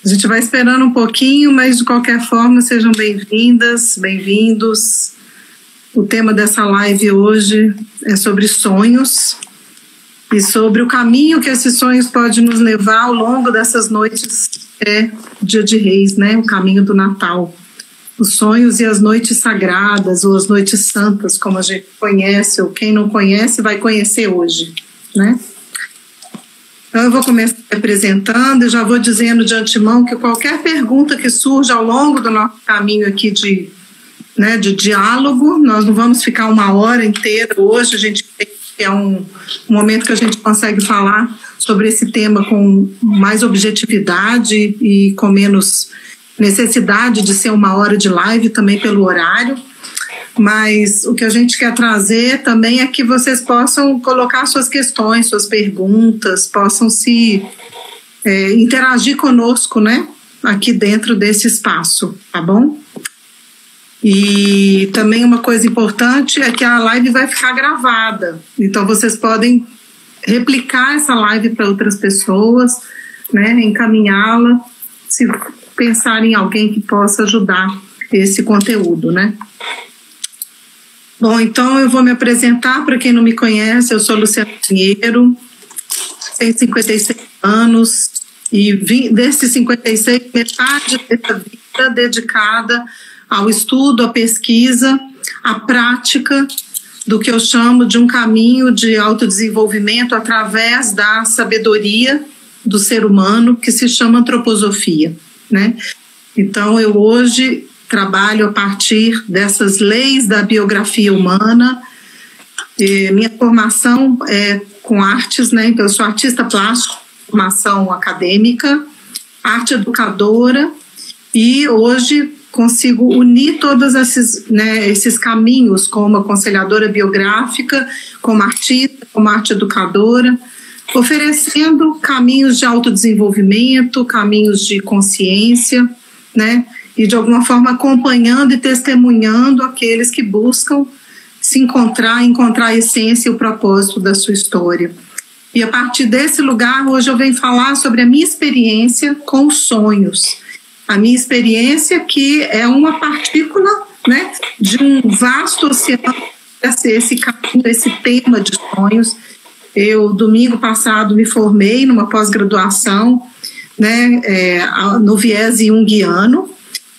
A gente vai esperando um pouquinho, mas de qualquer forma sejam bem-vindas, bem-vindos. O tema dessa live hoje é sobre sonhos e sobre o caminho que esses sonhos podem nos levar ao longo dessas noites Dia de Reis, né? O caminho do Natal. Os sonhos e as noites sagradas ou as noites santas, como a gente conhece, ou quem não conhece vai conhecer hoje, né? Então eu vou começar apresentando e já vou dizendo de antemão que qualquer pergunta que surja ao longo do nosso caminho aqui de diálogo, nós não vamos ficar uma hora inteira hoje, a gente é um momento que a gente consegue falar sobre esse tema com mais objetividade e com menos necessidade de ser uma hora de live também pelo horário, mas o que a gente quer trazer também é que vocês possam colocar suas questões, suas perguntas, possam se interagir conosco, né, aqui dentro desse espaço, tá bom? E também uma coisa importante é que a live vai ficar gravada, então vocês podem replicar essa live para outras pessoas, né, encaminhá-la, se pensar em alguém que possa ajudar esse conteúdo, né? Bom, então eu vou me apresentar para quem não me conhece. Eu sou Luciana Pinheiro, tenho 56 anos e desses 56, metade dessa vida dedicada ao estudo, à pesquisa, à prática do que eu chamo de um caminho de autodesenvolvimento através da sabedoria do ser humano, que se chama antroposofia, né? Então eu hoje trabalho a partir dessas leis da biografia humana. Minha formação é com artes, né? Então eu sou artista plástico, formação acadêmica, arte educadora, e hoje consigo unir todos esses caminhos como aconselhadora biográfica, como artista, como arte educadora, oferecendo caminhos de autodesenvolvimento, caminhos de consciência, né? E de alguma forma acompanhando e testemunhando aqueles que buscam se encontrar a essência e o propósito da sua história. E a partir desse lugar, hoje eu venho falar sobre a minha experiência com os sonhos. A minha experiência que é uma partícula, né, de um vasto oceano, esse caminho, esse tema de sonhos. Eu, domingo passado, me formei numa pós-graduação, né, no viés junguiano.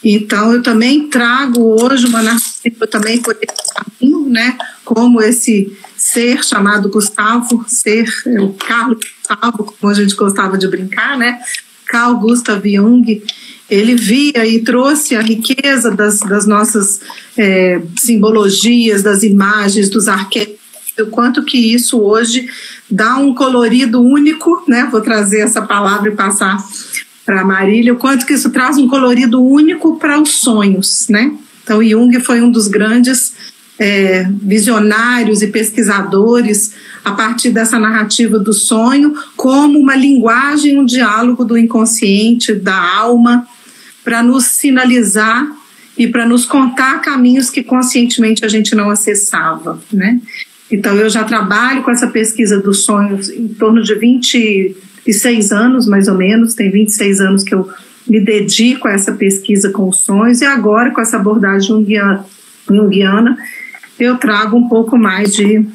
Então, eu também trago hoje uma narrativa também por esse caminho, né, como esse ser chamado Gustavo, o Carl Gustavo, como a gente gostava de brincar, né, Carl Gustav Jung, ele via e trouxe a riqueza das nossas simbologias, das imagens, dos arquétipos, o quanto que isso hoje dá um colorido único, né? Vou trazer essa palavra e passar para a Marília, o quanto que isso traz um colorido único para os sonhos, né? Então, Jung foi um dos grandes visionários e pesquisadores a partir dessa narrativa do sonho como uma linguagem, um diálogo do inconsciente, da alma, para nos sinalizar e para nos contar caminhos que conscientemente a gente não acessava, né? Então, eu já trabalho com essa pesquisa dos sonhos em torno de 26 anos, mais ou menos. Tem 26 anos que eu me dedico a essa pesquisa com os sonhos. E agora, com essa abordagem junguiana, eu trago um pouco mais de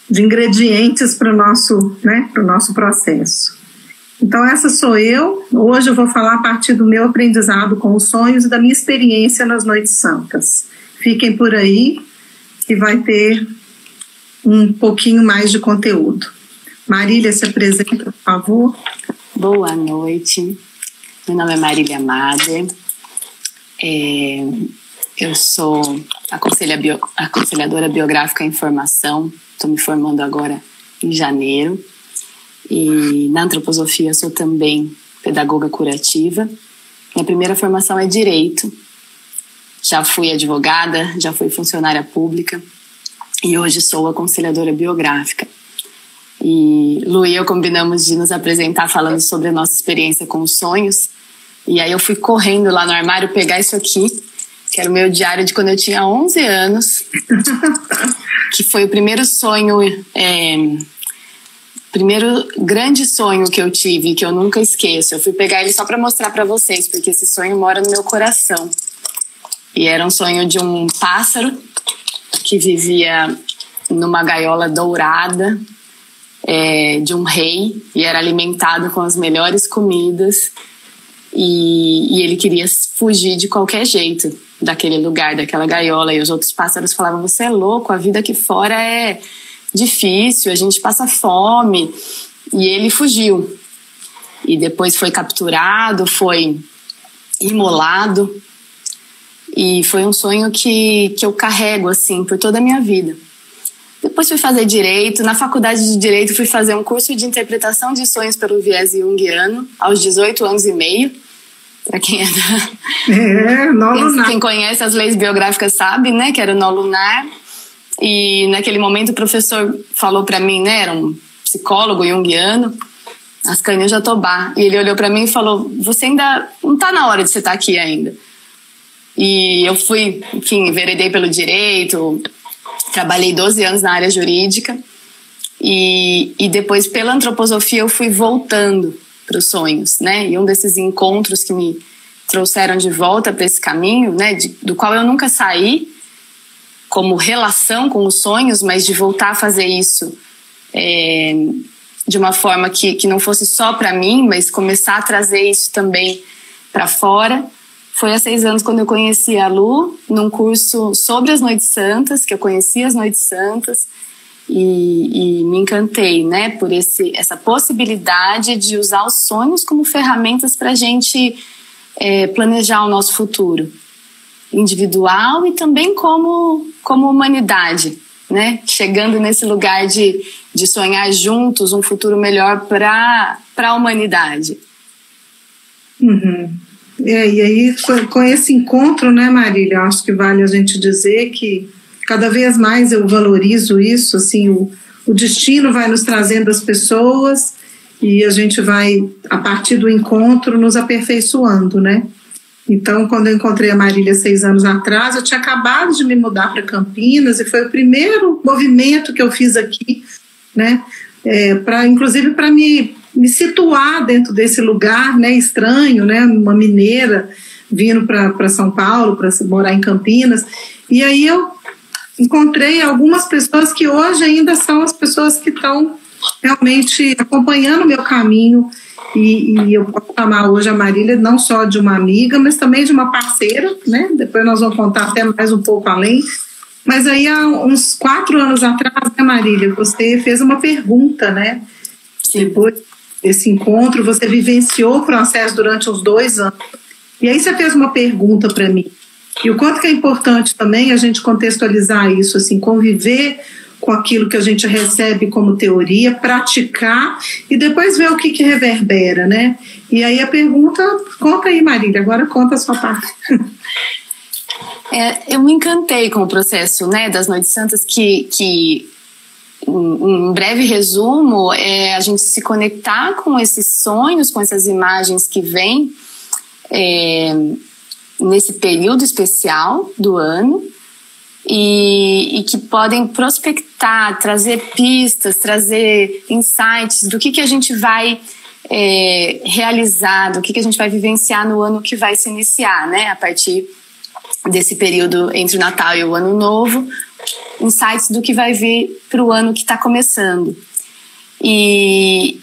ingredientes para o nosso processo. Então, essa sou eu. Hoje eu vou falar a partir do meu aprendizado com os sonhos e da minha experiência nas noites santas. Fiquem por aí, que vai ter um pouquinho mais de conteúdo. Marília, se apresenta, por favor. Boa noite. Meu nome é Marília Mader. Eu sou aconselhadora biográfica em formação. Estou me formando agora em janeiro. E na antroposofia sou também pedagoga curativa. Minha primeira formação é Direito. Já fui advogada, já fui funcionária pública e hoje sou aconselhadora biográfica. E Lu e eu combinamos de nos apresentar falando sobre a nossa experiência com os sonhos. E aí eu fui correndo lá no armário pegar isso aqui, que era o meu diário de quando eu tinha 11 anos, que foi o primeiro sonho primeiro grande sonho que eu tive, que eu nunca esqueço. Eu fui pegar ele só para mostrar para vocês, porque esse sonho mora no meu coração. E era um sonho de um pássaro que vivia numa gaiola dourada, de um rei, e era alimentado com as melhores comidas, e ele queria fugir de qualquer jeito daquele lugar, daquela gaiola, e os outros pássaros falavam: você é louco, a vida aqui fora é difícil, a gente passa fome. E ele fugiu, e depois foi capturado, foi imolado, e foi um sonho que eu carrego assim por toda a minha vida. Depois fui fazer Direito. Na faculdade de Direito fui fazer um curso de interpretação de sonhos pelo viés junguiano, aos 18 anos e meio. Para quem quem conhece as leis biográficas sabe, né, que era o nó lunar. E naquele momento o professor falou para mim, né, era um psicólogo junguiano, Ascanio Jatobá, e ele olhou para mim e falou: você ainda não está na hora de você estar aqui ainda. E eu fui, enfim, enveredei pelo direito, trabalhei 12 anos na área jurídica, e depois pela antroposofia eu fui voltando para os sonhos, né? E um desses encontros que me trouxeram de volta para esse caminho, né, do qual eu nunca saí como relação com os sonhos, mas de voltar a fazer isso de uma forma que não fosse só para mim, mas começar a trazer isso também para fora. Foi há 6 anos quando eu conheci a Lu, num curso sobre as Noites Santas, que eu conheci as Noites Santas, e me encantei, né, por essa possibilidade de usar os sonhos como ferramentas para a gente planejar o nosso futuro individual e também como humanidade, né, chegando nesse lugar de sonhar juntos um futuro melhor para a humanidade. Uhum. E aí, com esse encontro, né, Marília, acho que vale a gente dizer que cada vez mais eu valorizo isso, assim, o destino vai nos trazendo as pessoas e a gente vai, a partir do encontro, nos aperfeiçoando, né? Então, quando eu encontrei a Marília 6 anos atrás, eu tinha acabado de me mudar para Campinas e foi o primeiro movimento que eu fiz aqui, né? Inclusive para me situar dentro desse lugar, né, estranho, né, uma mineira vindo para São Paulo, para morar em Campinas. E aí eu encontrei algumas pessoas que hoje ainda são as pessoas que estão realmente acompanhando o meu caminho, e eu posso chamar hoje a Marília não só de uma amiga, mas também de uma parceira, né? Depois nós vamos contar até mais um pouco além. Mas aí há uns 4 anos atrás, né, Marília, você fez uma pergunta, né? Sim. Depois desse encontro, você vivenciou o processo durante uns 2 anos. E aí você fez uma pergunta para mim. E o quanto que é importante também a gente contextualizar isso, assim, conviver com aquilo que a gente recebe como teoria, praticar e depois ver o que reverbera, né? E aí a pergunta, conta aí, Marília, agora conta a sua parte. Eu me encantei com o processo, né, das Noites Santas, que um breve resumo é a gente se conectar com esses sonhos, com essas imagens que vêm nesse período especial do ano e que podem prospectar, trazer pistas, trazer insights do que a gente vai realizar, do que a gente vai vivenciar no ano que vai se iniciar, né? A partir desse período entre o Natal e o Ano Novo, insights do que vai vir para o ano que está começando. E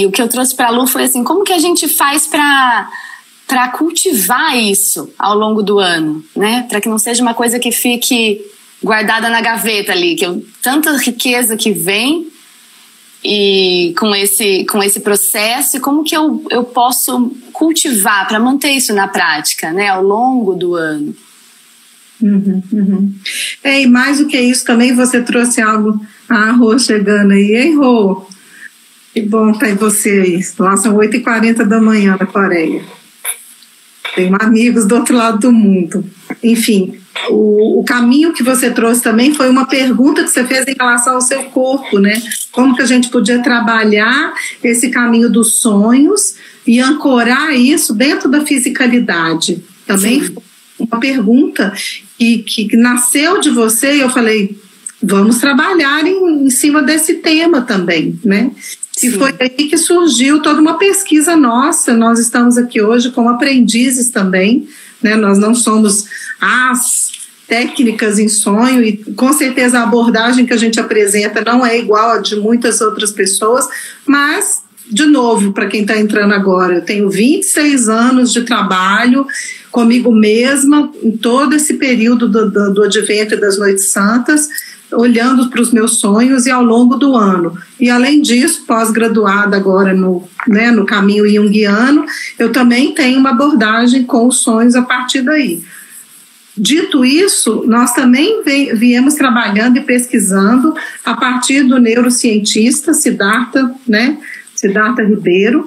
o que eu trouxe para a Lu foi assim, como que a gente faz para cultivar isso ao longo do ano, né? Para que não seja uma coisa que fique guardada na gaveta ali, tanta riqueza que vem e com esse processo, e como que eu posso cultivar para manter isso na prática, né, ao longo do ano. E mais do que isso também, você trouxe algo, a Rô chegando aí, hein, Rô? Que bom estar aí você aí, lá são 8h40 da manhã na Coreia. Tenho amigos do outro lado do mundo. Enfim, o caminho que você trouxe também foi uma pergunta que você fez em relação ao seu corpo, né? Como que a gente podia trabalhar esse caminho dos sonhos e ancorar isso dentro da fisicalidade. Também foi uma pergunta que nasceu de você e eu falei, vamos trabalhar em cima desse tema também, né? E foi aí que surgiu toda uma pesquisa nossa. Nós estamos aqui hoje como aprendizes também, né? Nós não somos as técnicas em sonho e com certeza a abordagem que a gente apresenta não é igual a de muitas outras pessoas, mas, de novo, para quem está entrando agora, eu tenho 26 anos de trabalho comigo mesma em todo esse período do Advento e das Noites Santas, olhando para os meus sonhos e ao longo do ano. E, além disso, pós-graduada agora no caminho junguiano, eu também tenho uma abordagem com os sonhos a partir daí. Dito isso, nós também viemos trabalhando e pesquisando a partir do neurocientista Siddhartha Ribeiro,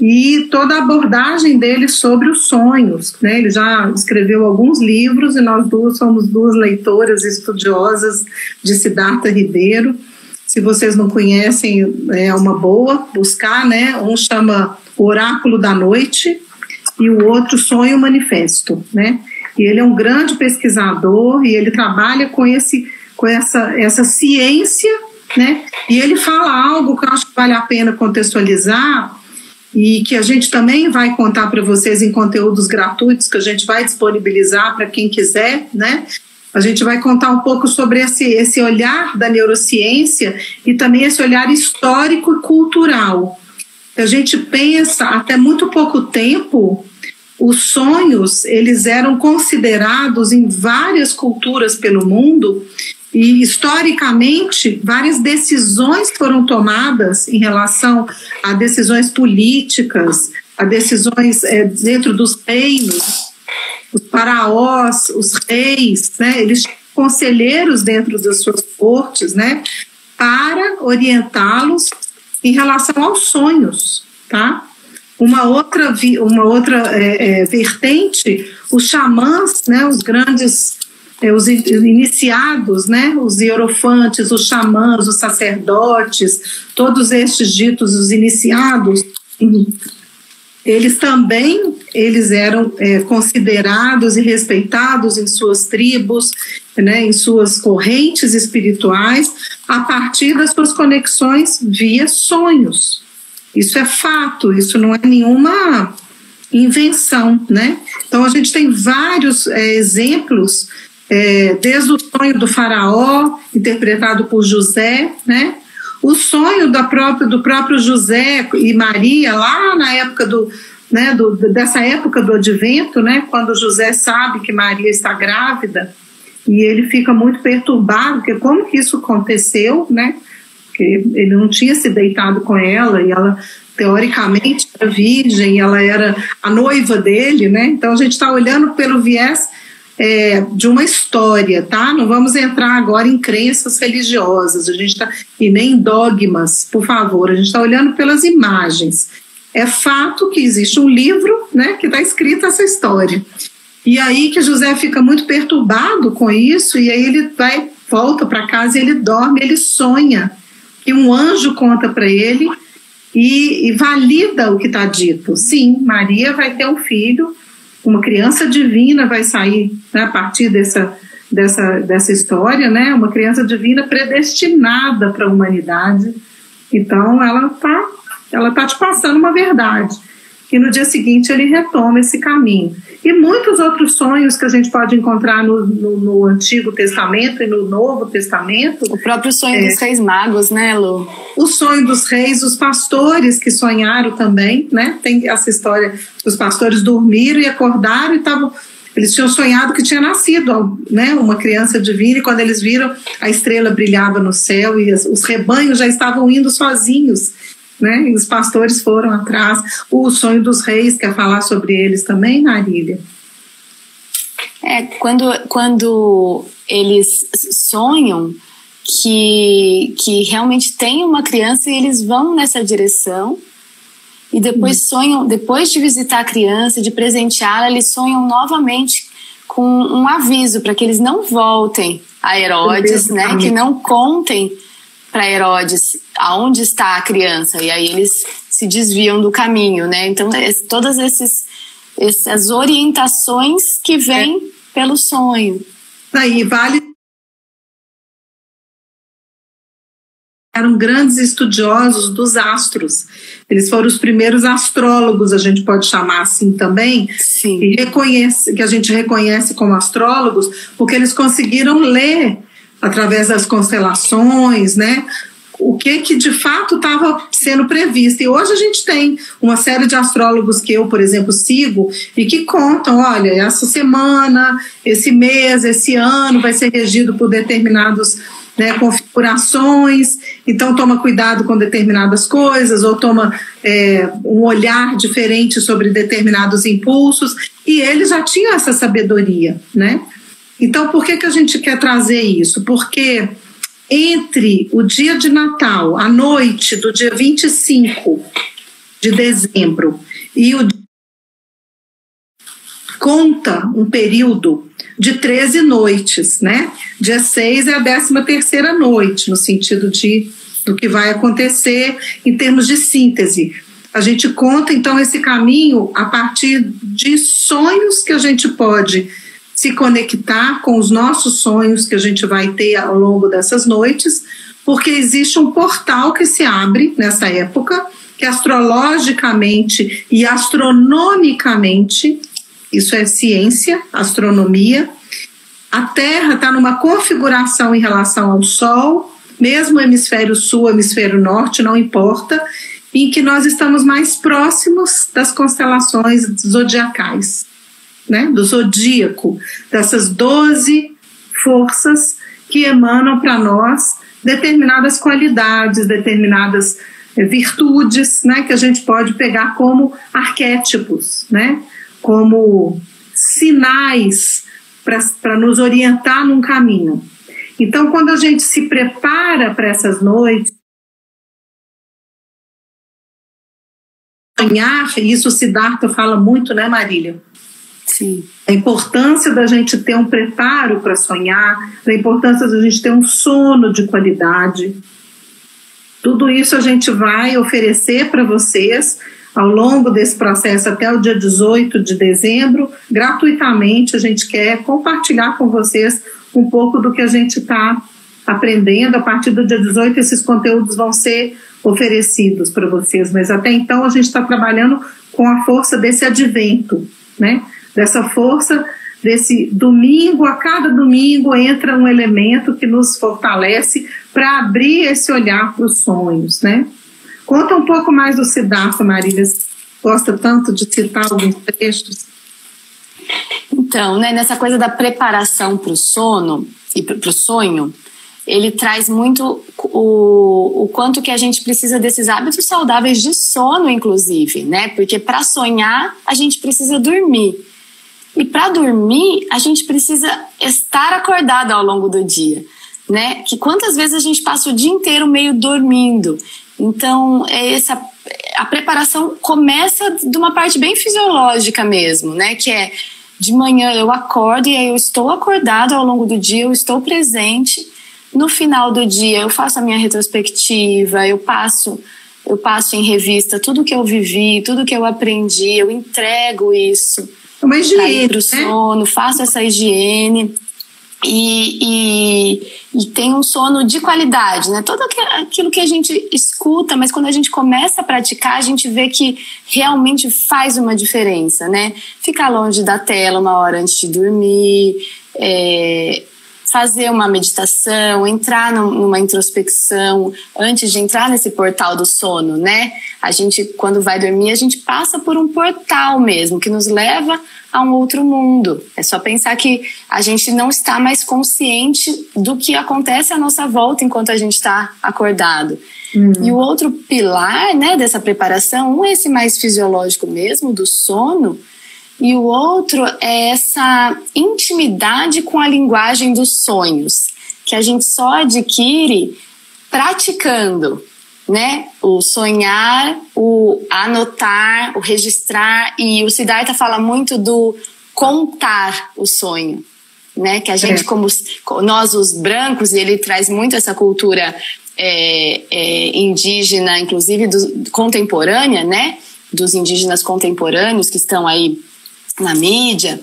e toda a abordagem dele sobre os sonhos, né? Ele já escreveu alguns livros e nós somos duas leitoras estudiosas de Siddhartha Ribeiro. Se vocês não conhecem, é uma boa buscar, né? Um chama Oráculo da Noite e o outro Sonho Manifesto, né? E ele é um grande pesquisador e ele trabalha com essa ciência, né? E ele fala algo que eu acho que vale a pena contextualizar e que a gente também vai contar para vocês em conteúdos gratuitos que a gente vai disponibilizar para quem quiser, né? A gente vai contar um pouco sobre esse olhar da neurociência e também esse olhar histórico e cultural. A gente pensa, até muito pouco tempo, os sonhos, eles eram considerados em várias culturas pelo mundo e, historicamente, várias decisões foram tomadas em relação a decisões políticas, a decisões dentro dos reinos, os faraós, os reis, né? Eles tinham conselheiros dentro das suas cortes, né? Para orientá-los em relação aos sonhos, tá? Uma outra vertente, os xamãs, né, os grandes, os iniciados, né, os hierofantes, os xamãs, os sacerdotes, todos estes ditos, os iniciados, eles eram considerados e respeitados em suas tribos, né, em suas correntes espirituais, a partir das suas conexões via sonhos. Isso é fato, isso não é nenhuma invenção, né? Então a gente tem vários exemplos, desde o sonho do faraó, interpretado por José, né? O sonho do próprio José e Maria, lá na época dessa época do Advento, né? Quando José sabe que Maria está grávida, e ele fica muito perturbado, porque como que isso aconteceu, né? Ele não tinha se deitado com ela e ela teoricamente era virgem, ela era a noiva dele, né? Então a gente está olhando pelo viés de uma história, tá? Não vamos entrar agora em crenças religiosas, e nem em dogmas, por favor. A gente está olhando pelas imagens. É fato que existe um livro, né, que está escrito essa história. E aí que José fica muito perturbado com isso, e aí ele volta para casa e ele dorme, ele sonha. E um anjo conta para ele e valida o que está dito. Sim, Maria vai ter um filho, uma criança divina vai sair, né, a partir dessa história, né, uma criança divina predestinada para a humanidade. Então ela tá te passando uma verdade. E no dia seguinte ele retoma esse caminho. E muitos outros sonhos que a gente pode encontrar no Antigo Testamento e no Novo Testamento. O próprio sonho dos reis magos, né, Lu? O sonho dos reis, os pastores que sonharam também, né? Tem essa história, os pastores dormiram e acordaram e eles tinham sonhado que tinha nascido, né, uma criança divina, e quando eles viram, a estrela brilhava no céu e os rebanhos já estavam indo sozinhos, né? E os pastores foram atrás. O sonho dos reis, quer falar sobre eles também, Marília? Quando eles sonham que realmente tem uma criança e eles vão nessa direção, e depois sonham, depois de visitar a criança, de presenteá-la, eles sonham novamente com um aviso para que eles não voltem a Herodes, né? Que não contem para Herodes aonde está a criança, e aí eles se desviam do caminho, né? Então todas essas orientações que vêm pelo sonho. Aí vale eram grandes estudiosos dos astros. Eles foram os primeiros astrólogos, a gente pode chamar assim também, Sim. que a gente reconhece como astrólogos, porque eles conseguiram ler, através das constelações, né, o que de fato estava sendo previsto. E hoje a gente tem uma série de astrólogos que eu, por exemplo, sigo e que contam, olha, essa semana, esse mês, esse ano vai ser regido por determinados, né, configurações, então toma cuidado com determinadas coisas, ou toma um olhar diferente sobre determinados impulsos, e eles já tinham essa sabedoria, né? Então, por que a gente quer trazer isso? Porque entre o dia de Natal, a noite do dia 25 de dezembro, e o conta um período de 13 noites, né? Dia 6 é a 13ª noite, no sentido do que vai acontecer em termos de síntese. A gente conta, então, esse caminho a partir de sonhos que a gente pode se conectar com os nossos sonhos que a gente vai ter ao longo dessas noites, porque existe um portal que se abre nessa época, que astrologicamente e astronomicamente, isso é ciência, astronomia, a Terra está numa configuração em relação ao Sol, mesmo hemisfério sul, hemisfério norte, não importa, em que nós estamos mais próximos das constelações zodiacais, né, do zodíaco, dessas 12 forças que emanam para nós determinadas qualidades, determinadas virtudes, né, que a gente pode pegar como arquétipos, né, como sinais para nos orientar num caminho. Então, quando a gente se prepara para essas noites, sonhar, e isso o Siddhartha fala muito, né, Marília? Sim. A importância da gente ter um preparo para sonhar, a importância da gente ter um sono de qualidade. Tudo isso a gente vai oferecer para vocês ao longo desse processo até o dia 18 de dezembro, gratuitamente. A gente quer compartilhar com vocês um pouco do que a gente está aprendendo. A partir do dia 18 esses conteúdos vão ser oferecidos para vocês, mas até então a gente está trabalhando com a força desse advento, né? Dessa força, desse domingo, a cada domingo entra um elemento que nos fortalece para abrir esse olhar para os sonhos, né? Conta um pouco mais do Siddhartha, Marília, gosta tanto de citar alguns trechos. Então, né, nessa coisa da preparação para o sono e para o sonho, ele traz muito o quanto que a gente precisa desses hábitos saudáveis de sono, inclusive, né? Porque para sonhar, a gente precisa dormir. E para dormir, a gente precisa estar acordado ao longo do dia, né? Que quantas vezes a gente passa o dia inteiro meio dormindo. Então, a preparação começa de uma parte bem fisiológica mesmo, né? Que é, de manhã eu acordo e aí eu estou acordado ao longo do dia, eu estou presente. No final do dia eu faço a minha retrospectiva, eu passo em revista tudo que eu vivi, tudo que eu aprendi, eu entrego isso. Uma higiene, para o sono, faço essa higiene e tem um sono de qualidade, né? Tudo aquilo que a gente escuta, mas quando a gente começa a praticar, a gente vê que realmente faz uma diferença, né? Ficar longe da tela uma hora antes de dormir, fazer uma meditação, entrar numa introspecção antes de entrar nesse portal do sono, né? A gente, quando vai dormir, a gente passa por um portal mesmo, que nos leva a um outro mundo. É só pensar que a gente não está mais consciente do que acontece à nossa volta enquanto a gente está acordado. E o outro pilar, né, dessa preparação, um é esse mais fisiológico mesmo, do sono, e o outro é essa intimidade com a linguagem dos sonhos, que a gente só adquire praticando, né? O sonhar, o anotar, o registrar, e o Siddhartha fala muito do contar o sonho, né? Que a gente, como nós os brancos, e ele traz muito essa cultura indígena, inclusive contemporânea, né? Dos indígenas contemporâneos que estão aí na mídia,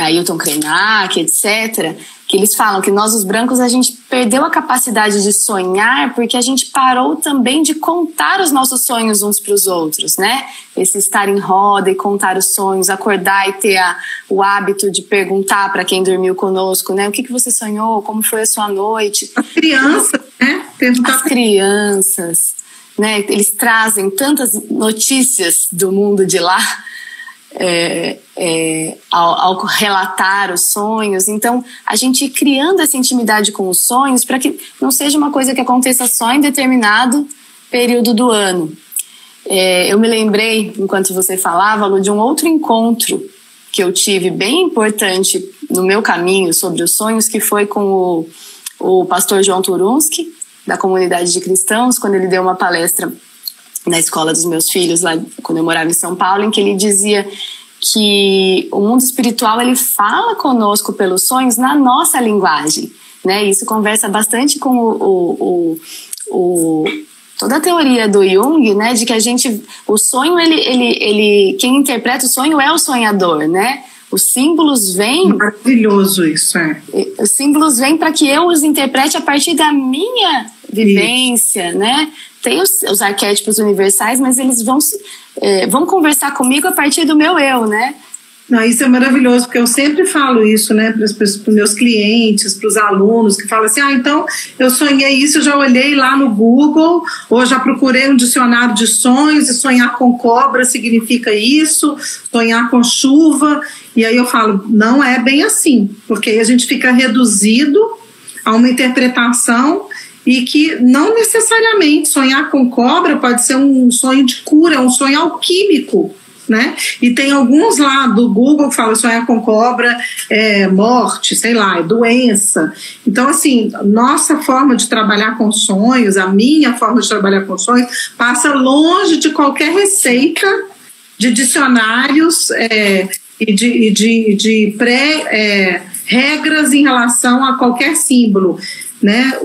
Ailton Krenak, etc., que eles falam que nós, os brancos, a gente perdeu a capacidade de sonhar porque a gente parou também de contar os nossos sonhos uns para os outros, né? Esse estar em roda e contar os sonhos, acordar e ter o hábito de perguntar para quem dormiu conosco, né? O que você sonhou? Como foi a sua noite? As crianças, né? As crianças, né? Eles trazem tantas notícias do mundo de lá, ao relatar os sonhos. Então a gente criando essa intimidade com os sonhos para que não seja uma coisa que aconteça só em determinado período do ano. Eu me lembrei, enquanto você falava, Lu, de um outro encontro que eu tive bem importante no meu caminho sobre os sonhos, que foi com o pastor João Turunski, da Comunidade de Cristãos, quando ele deu uma palestra na escola dos meus filhos, lá quando eu morava em São Paulo, em que ele dizia que o mundo espiritual, ele fala conosco pelos sonhos na nossa linguagem, né? Isso conversa bastante com toda a teoria do Jung, né? De que o sonho, quem interpreta o sonho é o sonhador, né? Os símbolos vêm... Maravilhoso isso, Os símbolos vêm para que eu os interprete a partir da minha vivência, né? Tem os arquétipos universais, mas eles vão conversar comigo a partir do meu eu, né? Não, isso é maravilhoso, porque eu sempre falo isso, né, para os meus clientes, para os alunos, que falam assim, então eu sonhei isso, eu já olhei lá no Google, ou já procurei um dicionário de sonhos, e sonhar com cobra significa isso, sonhar com chuva, e aí eu falo, não é bem assim, porque aí a gente fica reduzido a uma interpretação, e que não necessariamente sonhar com cobra pode ser um sonho de cura, um sonho alquímico, né? E tem alguns lá do Google que falam sonhar com cobra é morte, sei lá, é doença. Então, assim, nossa forma de trabalhar com sonhos, a minha forma de trabalhar com sonhos, passa longe de qualquer receita de dicionários e de regras em relação a qualquer símbolo, né?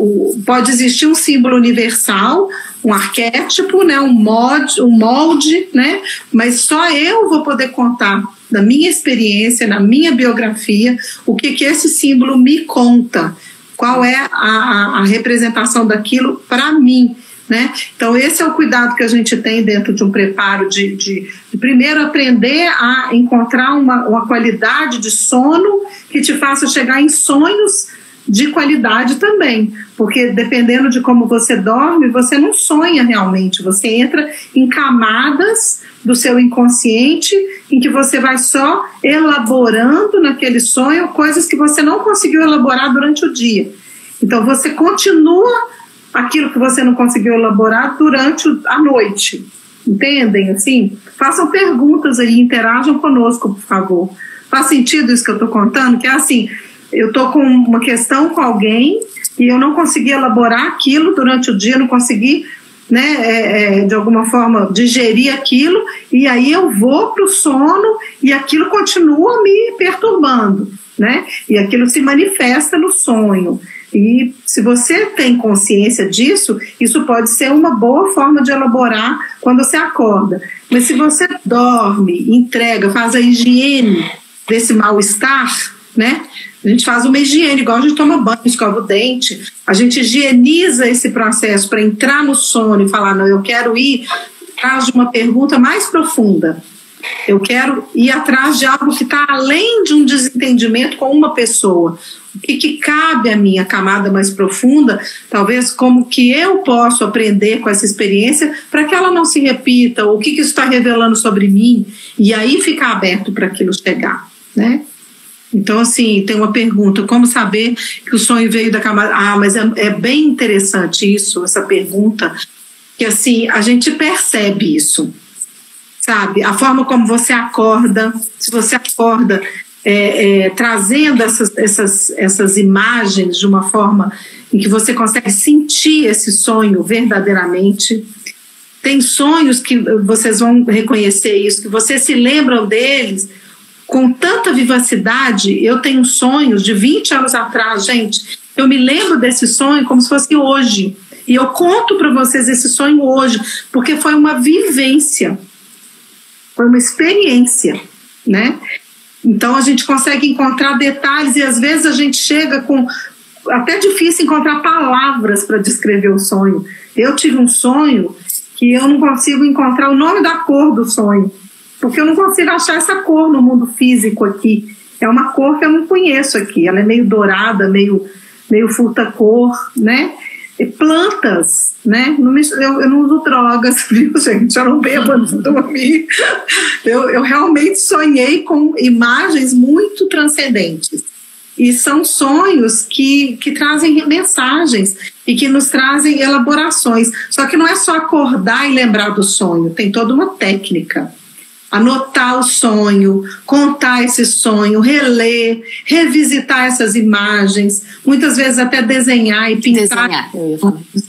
Pode existir um símbolo universal, um arquétipo, né? um molde, né? Mas só eu vou poder contar da minha experiência, na minha biografia, o que esse símbolo me conta, qual é a representação daquilo para mim, né? Então esse é o cuidado que a gente tem dentro de um preparo de primeiro aprender a encontrar uma qualidade de sono que te faça chegar em sonhos de qualidade também, porque dependendo de como você dorme, você não sonha realmente, você entra em camadas do seu inconsciente em que você vai só elaborando naquele sonho coisas que você não conseguiu elaborar durante o dia. Então você continua aquilo que você não conseguiu elaborar durante a noite, entendem? Assim, façam perguntas aí, interajam conosco, por favor. Faz sentido isso que eu estou contando? Que é assim, eu estou com uma questão com alguém e eu não consegui elaborar aquilo durante o dia, não consegui, né, de alguma forma digerir aquilo, e aí eu vou para o sono e aquilo continua me perturbando, né? E aquilo se manifesta no sonho. E se você tem consciência disso, isso pode ser uma boa forma de elaborar quando você acorda. Mas se você dorme, entrega, faz a higiene desse mal-estar, né? A gente faz uma higiene, igual a gente toma banho, escova o dente, a gente higieniza esse processo para entrar no sono e falar, não, eu quero ir atrás de uma pergunta mais profunda, eu quero ir atrás de algo que está além de um desentendimento com uma pessoa, o que cabe a mim, a camada mais profunda, talvez como que eu posso aprender com essa experiência para que ela não se repita, ou o que isso está revelando sobre mim, e aí ficar aberto para aquilo chegar, né? Então, assim, tem uma pergunta, como saber que o sonho veio da camada... mas é bem interessante isso, essa pergunta, que assim, a gente percebe isso, sabe? A forma como você acorda, se você acorda trazendo essas imagens de uma forma em que você consegue sentir esse sonho verdadeiramente. Tem sonhos que vocês vão reconhecer isso, que vocês se lembram deles com tanta vivacidade. Eu tenho sonhos de 20 anos atrás, gente, eu me lembro desse sonho como se fosse hoje, e eu conto para vocês esse sonho hoje, porque foi uma vivência, foi uma experiência, né? Então a gente consegue encontrar detalhes e às vezes a gente chega com... Até difícil encontrar palavras para descrever o sonho. Eu tive um sonho que eu não consigo encontrar o nome da cor do sonho, porque eu não consigo achar essa cor no mundo físico aqui. É uma cor que eu não conheço aqui. Ela é meio dourada, meio furta-cor, né? E plantas, né? Eu não uso drogas, viu, gente? Eu não bebo antes de dormir. Eu realmente sonhei com imagens muito transcendentes. E são sonhos que trazem mensagens e que nos trazem elaborações. Só que não é só acordar e lembrar do sonho, tem toda uma técnica. Anotar o sonho, contar esse sonho, reler, revisitar essas imagens, muitas vezes até desenhar e pintar.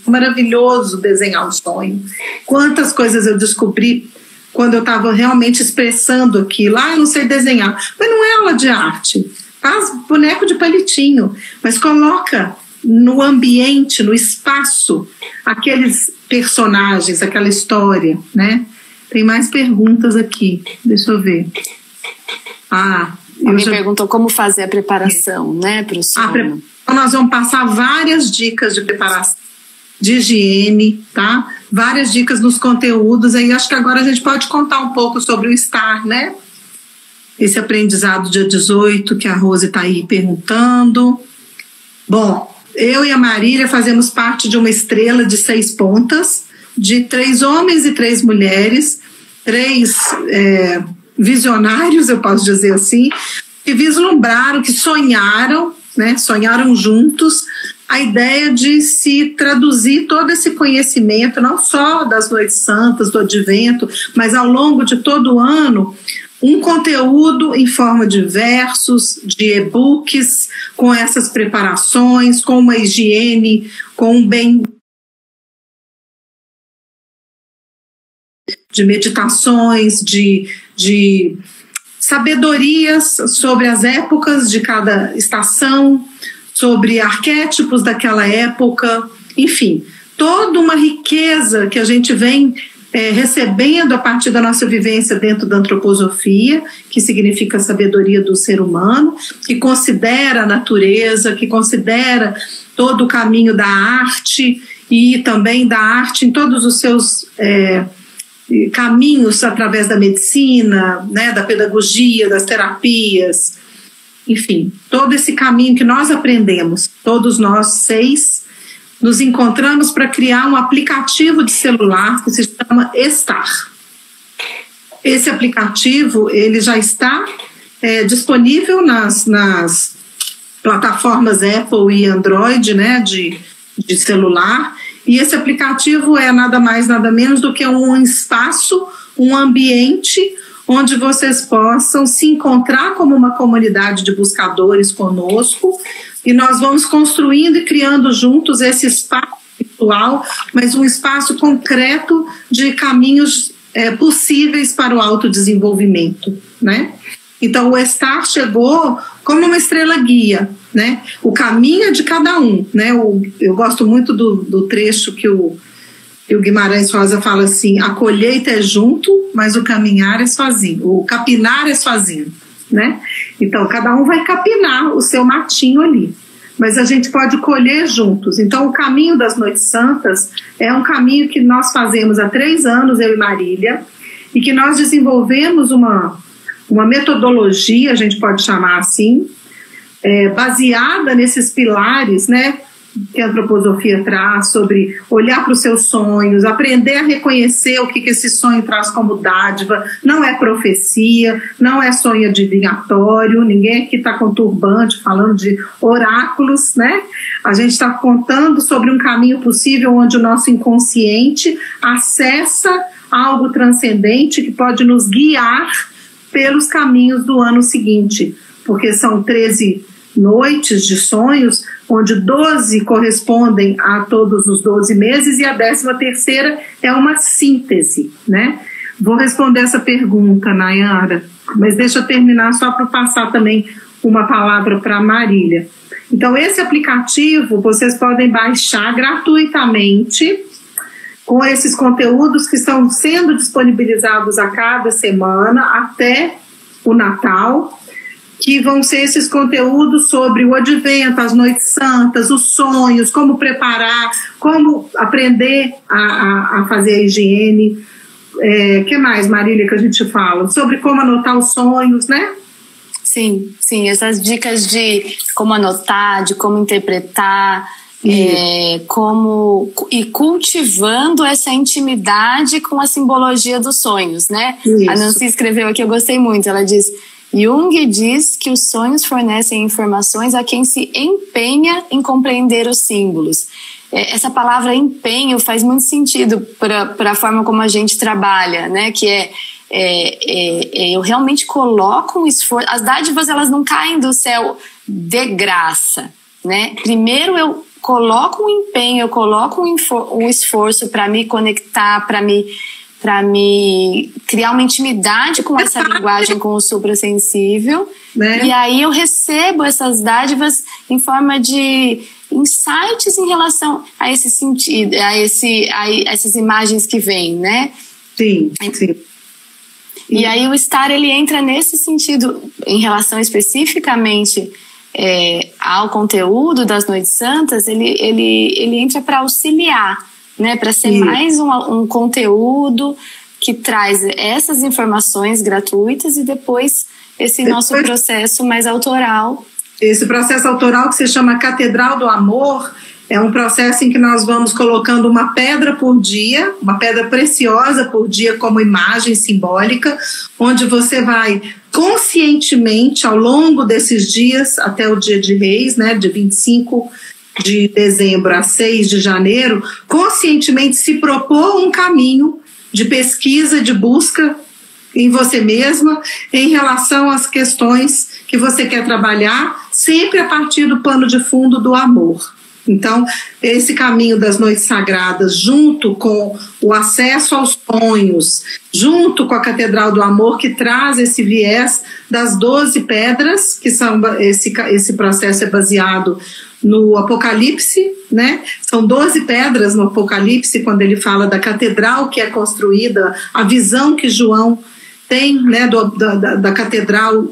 Maravilhoso desenhar o sonho. Quantas coisas eu descobri quando eu estava realmente expressando aquilo. Eu não sei desenhar, mas não é aula de arte. Faz boneco de palitinho, mas coloca no ambiente, no espaço, aqueles personagens, aquela história, né? Tem mais perguntas aqui, deixa eu ver. Alguém perguntou como fazer a preparação, né, para o sono. Nós vamos passar várias dicas de preparação, de higiene, tá? Várias dicas nos conteúdos, aí acho que agora a gente pode contar um pouco sobre o estar, né? Esse aprendizado dia 18, que a Rose está aí perguntando. Bom, eu e a Marília fazemos parte de uma estrela de 6 pontas, de 3 homens e 3 mulheres, 3 visionários, eu posso dizer assim, que vislumbraram, que sonharam, né, sonharam juntos a ideia de se traduzir todo esse conhecimento, não só das Noites Santas, do Advento, mas ao longo de todo o ano, um conteúdo em forma de versos, de e-books, com essas preparações, com uma higiene, com um bem de meditações, de sabedorias sobre as épocas de cada estação, sobre arquétipos daquela época, enfim, toda uma riqueza que a gente vem recebendo a partir da nossa vivência dentro da antroposofia, que significa a sabedoria do ser humano, que considera a natureza, que considera todo o caminho da arte e também da arte em todos os seus caminhos através da medicina, né, da pedagogia, das terapias, enfim, todo esse caminho que nós aprendemos, todos nós 6, nos encontramos para criar um aplicativo de celular que se chama Estar. Esse aplicativo ele já está disponível nas plataformas Apple e Android, né, de celular, e esse aplicativo é nada mais, nada menos do que um espaço, um ambiente onde vocês possam se encontrar como uma comunidade de buscadores conosco, e nós vamos construindo e criando juntos esse espaço virtual, mas um espaço concreto de caminhos possíveis para o autodesenvolvimento, né? Então o Estar chegou como uma estrela guia, né? O caminho é de cada um, né? Eu gosto muito do trecho que o Guimarães Rosa fala assim: a colheita é junto, mas o caminhar é sozinho, o capinar é sozinho, né? Então cada um vai capinar o seu matinho ali, mas a gente pode colher juntos. Então o caminho das Noites Santas é um caminho que nós fazemos há 3 anos, eu e Marília, e que nós desenvolvemos uma metodologia, a gente pode chamar assim, baseada nesses pilares, né, que a antroposofia traz, sobre olhar para os seus sonhos, aprender a reconhecer o que esse sonho traz como dádiva. Não é profecia, não é sonho adivinhatório, ninguém aqui está com turbante falando de oráculos, né? A gente está contando sobre um caminho possível onde o nosso inconsciente acessa algo transcendente que pode nos guiar pelos caminhos do ano seguinte, porque são 13 noites de sonhos, onde 12 correspondem a todos os 12 meses e a 13ª é uma síntese, né? Vou responder essa pergunta, Nayara, mas deixa eu terminar só para passar também uma palavra para a Marília. Então, esse aplicativo vocês podem baixar gratuitamente, com esses conteúdos que estão sendo disponibilizados a cada semana até o Natal. que vão ser esses conteúdos sobre o advento, as noites santas, os sonhos, como preparar, como aprender a fazer a higiene. Que mais, Marília, que a gente fala? Sobre como anotar os sonhos, né? Sim, essas dicas de como anotar, de como interpretar, como ir cultivando essa intimidade com a simbologia dos sonhos, né? Isso. A Nancy escreveu aqui, eu gostei muito, ela diz: Jung diz que os sonhos fornecem informações a quem se empenha em compreender os símbolos. Essa palavra empenho faz muito sentido para a forma como a gente trabalha, né? Que eu realmente coloco um esforço. As dádivas, elas não caem do céu de graça, né? Primeiro eu coloco um empenho, eu coloco um esforço para me conectar, para me criar uma intimidade com essa linguagem, com o suprassensível, né? E aí eu recebo essas dádivas em forma de insights em relação a esse sentido, a essas imagens que vêm, né? Sim. E aí o estar, ele entra nesse sentido, em relação especificamente ao conteúdo das Noites Santas, ele entra para auxiliar, né? Para ser mais um conteúdo que traz essas informações gratuitas e depois esse nosso processo mais autoral. Esse processo autoral que se chama Catedral do Amor é um processo em que nós vamos colocando uma pedra por dia, uma pedra preciosa por dia como imagem simbólica, onde você vai conscientemente ao longo desses dias até o dia de Reis, né, de 25 de dezembro a 6 de janeiro, conscientemente se propor um caminho de pesquisa, de busca em você mesma, em relação às questões que você quer trabalhar, sempre a partir do pano de fundo do amor. Então, esse caminho das noites sagradas, junto com o acesso aos sonhos, junto com a Catedral do Amor, que traz esse viés das 12 pedras, que são esse processo é baseado no Apocalipse, né? São 12 pedras no Apocalipse, quando ele fala da catedral que é construída, a visão que João tem, né, da catedral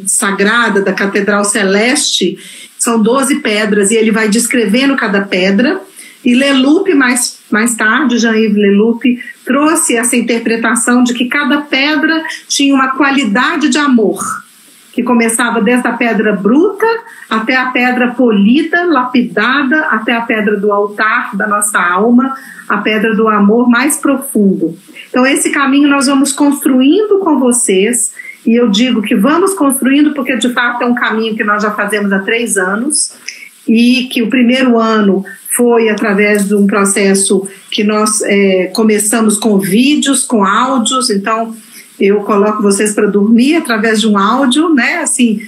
sagrada, da catedral celeste. São 12 pedras e ele vai descrevendo cada pedra. E Leloup, mais tarde, Jean-Yves Leloup, trouxe essa interpretação de que cada pedra tinha uma qualidade de amor, que começava desde a pedra bruta até a pedra polida, lapidada, até a pedra do altar da nossa alma, a pedra do amor mais profundo. Então esse caminho nós vamos construindo com vocês, e eu digo que vamos construindo porque de fato é um caminho que nós já fazemos há 3 anos, e que o primeiro ano foi através de um processo que nós começamos com vídeos, com áudios. Então eu coloco vocês para dormir através de um áudio, né? Assim,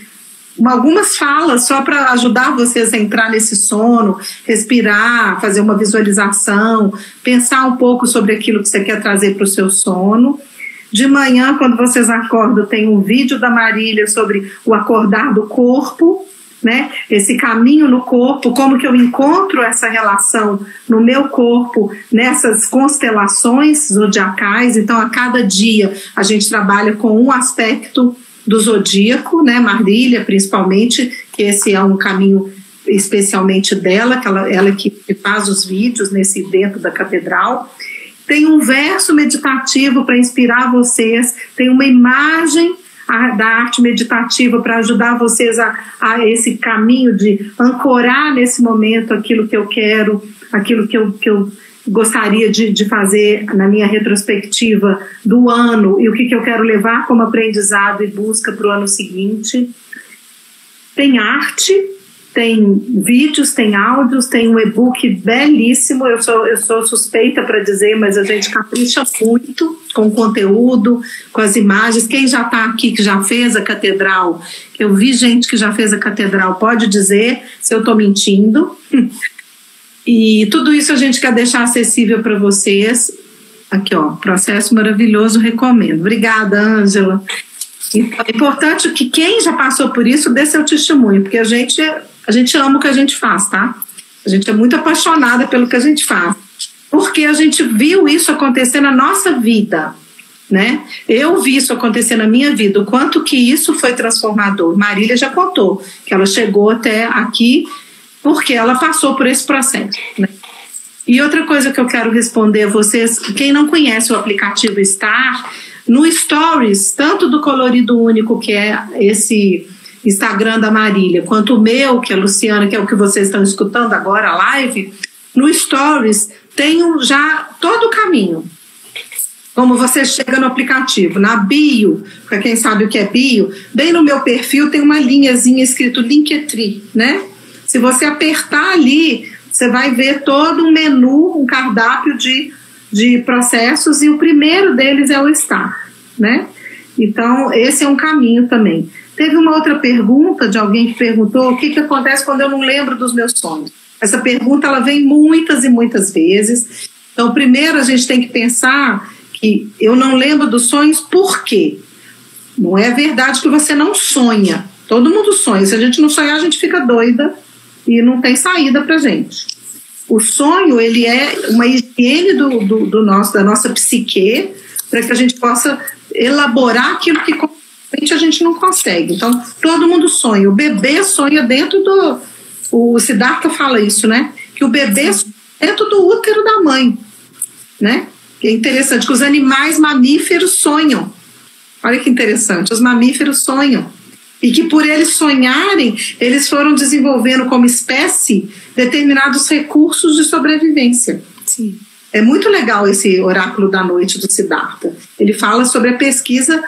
algumas falas só para ajudar vocês a entrar nesse sono, respirar, fazer uma visualização, pensar um pouco sobre aquilo que você quer trazer para o seu sono. De manhã, quando vocês acordam, tem um vídeo da Marília sobre o acordar do corpo, né? Esse caminho no corpo, como que eu encontro essa relação no meu corpo, nessas constelações zodiacais. Então, a cada dia a gente trabalha com um aspecto do zodíaco, né? Marília, principalmente, que esse é um caminho especialmente dela, que ela que faz os vídeos dentro da catedral. Tem um verso meditativo para inspirar vocês, tem uma imagem da arte meditativa para ajudar vocês a esse caminho de ancorar nesse momento aquilo que eu quero, aquilo que eu gostaria de fazer na minha retrospectiva do ano e o que eu quero levar como aprendizado e busca para o ano seguinte. Tem arte, tem vídeos, tem áudios, tem um e-book belíssimo. Eu sou suspeita para dizer, mas a gente capricha muito com o conteúdo, com as imagens. Quem já está aqui, que já fez a catedral, eu vi gente que já fez a catedral, pode dizer se eu estou mentindo. E tudo isso a gente quer deixar acessível para vocês. Aqui, ó, processo maravilhoso, recomendo. Obrigada, Ângela. É importante que quem já passou por isso dê seu testemunho, porque a gente ama o que a gente faz, tá? A gente é muito apaixonada pelo que a gente faz, porque a gente viu isso acontecer na nossa vida. né? Eu vi isso acontecer na minha vida, o quanto que isso foi transformador. Marília já contou que ela chegou até aqui porque ela passou por esse processo, né? E outra coisa que eu quero responder a vocês, quem não conhece o aplicativo Star, no Stories, tanto do Colorido Único, que é esse Instagram da Marília, quanto o meu, que é a Luciana, que é o que vocês estão escutando agora, a live, no Stories tem já todo o caminho. Como você chega no aplicativo, na bio, para quem sabe o que é bio, bem no meu perfil tem uma linhazinha escrito Linktree, né? Se você apertar ali, você vai ver todo um menu, um cardápio de processos, e o primeiro deles é o Star, né? Então, esse é um caminho também. Teve uma outra pergunta de alguém que perguntou o que acontece quando eu não lembro dos meus sonhos. Essa pergunta ela vem muitas e muitas vezes. Então, primeiro a gente tem que pensar que eu não lembro dos sonhos por quê? Não é verdade que você não sonha. Todo mundo sonha. Se a gente não sonhar, a gente fica doida e não tem saída pra gente. O sonho, ele é uma higiene da nossa psique para que a gente possa elaborar aquilo que a gente não consegue. Então, todo mundo sonha. O bebê sonha dentro do... O Siddhartha fala isso, né? Que o bebê sonha dentro do útero da mãe, né? Que é interessante, que os animais mamíferos sonham. Olha que interessante, os mamíferos sonham. E que por eles sonharem, eles foram desenvolvendo como espécie determinados recursos de sobrevivência. Sim. É muito legal esse oráculo da noite do Siddhartha. Ele fala sobre a pesquisa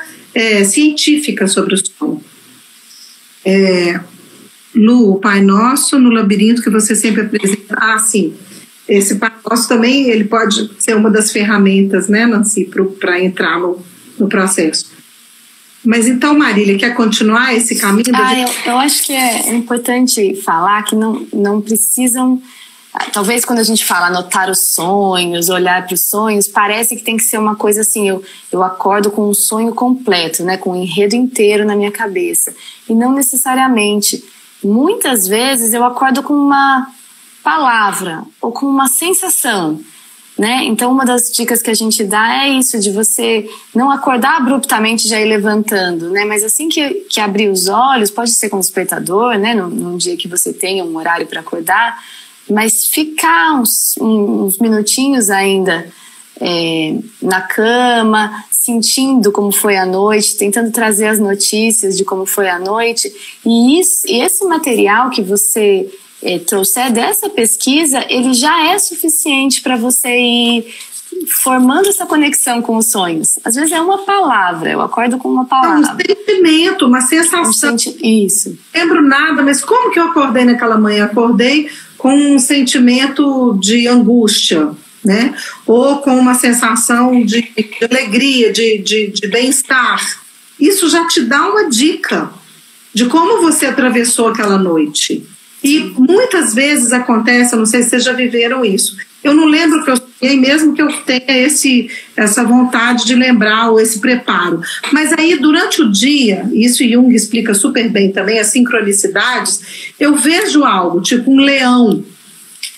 científica sobre o sono. No Pai Nosso, no labirinto que você sempre apresenta. Ah, sim. Esse Pai Nosso também ele pode ser uma das ferramentas, né, Nancy, para entrar no processo. Mas então, Marília, quer continuar esse caminho? Eu acho que é importante falar que não precisam... Talvez quando a gente fala anotar os sonhos, olhar para os sonhos, parece que tem que ser uma coisa assim, eu acordo com um sonho completo, né, com um enredo inteiro na minha cabeça. E não necessariamente. Muitas vezes eu acordo com uma palavra ou com uma sensação, né? Então uma das dicas que a gente dá é isso, de você não acordar abruptamente já ir levantando, né? Mas assim que abrir os olhos, pode ser com o despertador, né? Num dia que você tenha um horário para acordar, mas ficar uns minutinhos ainda na cama, sentindo como foi a noite, tentando trazer as notícias de como foi a noite. E esse material que você trouxer dessa pesquisa, ele já é suficiente para você ir formando essa conexão com os sonhos. Às vezes é uma palavra, eu acordo com uma palavra. Um sentimento, uma sensação. Isso. Não lembro nada, mas como que eu acordei naquela manhã? Acordei com um sentimento de angústia, né? Ou com uma sensação de alegria, de bem-estar. Isso já te dá uma dica de como você atravessou aquela noite. E muitas vezes acontece, eu não sei se vocês já viveram isso, eu não lembro que eu sonhei, mesmo que eu tenha essa vontade de lembrar ou esse preparo. Mas aí, durante o dia, isso Jung explica super bem também, as sincronicidades, eu vejo algo, tipo um leão.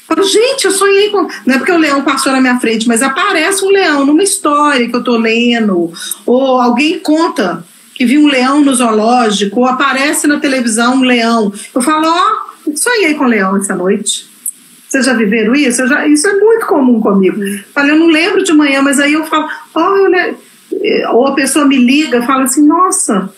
Eu falo, gente, eu sonhei com... Não é porque o leão passou na minha frente, mas aparece um leão numa história que eu estou lendo, ou alguém conta que viu um leão no zoológico, ou aparece na televisão um leão. Eu falo, sonhei com leão essa noite. Vocês já viveram isso? Isso é muito comum comigo. Eu não lembro de manhã, mas aí eu falo, ou a pessoa me liga, fala assim, nossa,